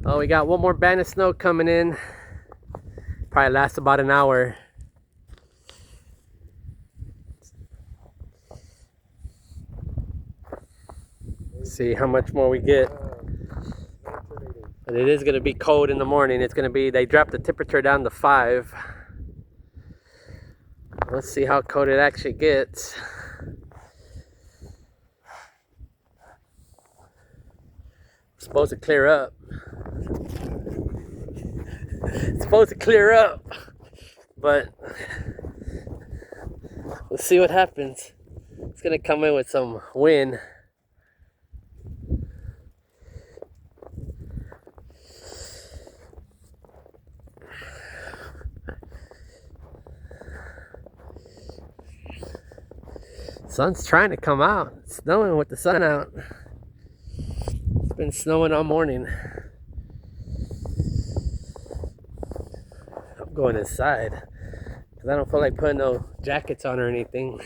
Oh, we got one more band of snow coming in. Probably lasts about an hour. See how much more we get. But it is going to be cold in the morning. It's going to be, they dropped the temperature down to 5. Let's see how cold it actually gets. It's supposed to clear up. It's supposed to clear up. But we'll see what happens. It's going to come in with some wind. Sun's trying to come out. It's snowing with the sun out. It's been snowing all morning. I'm going inside because I don't feel like putting no jackets on or anything.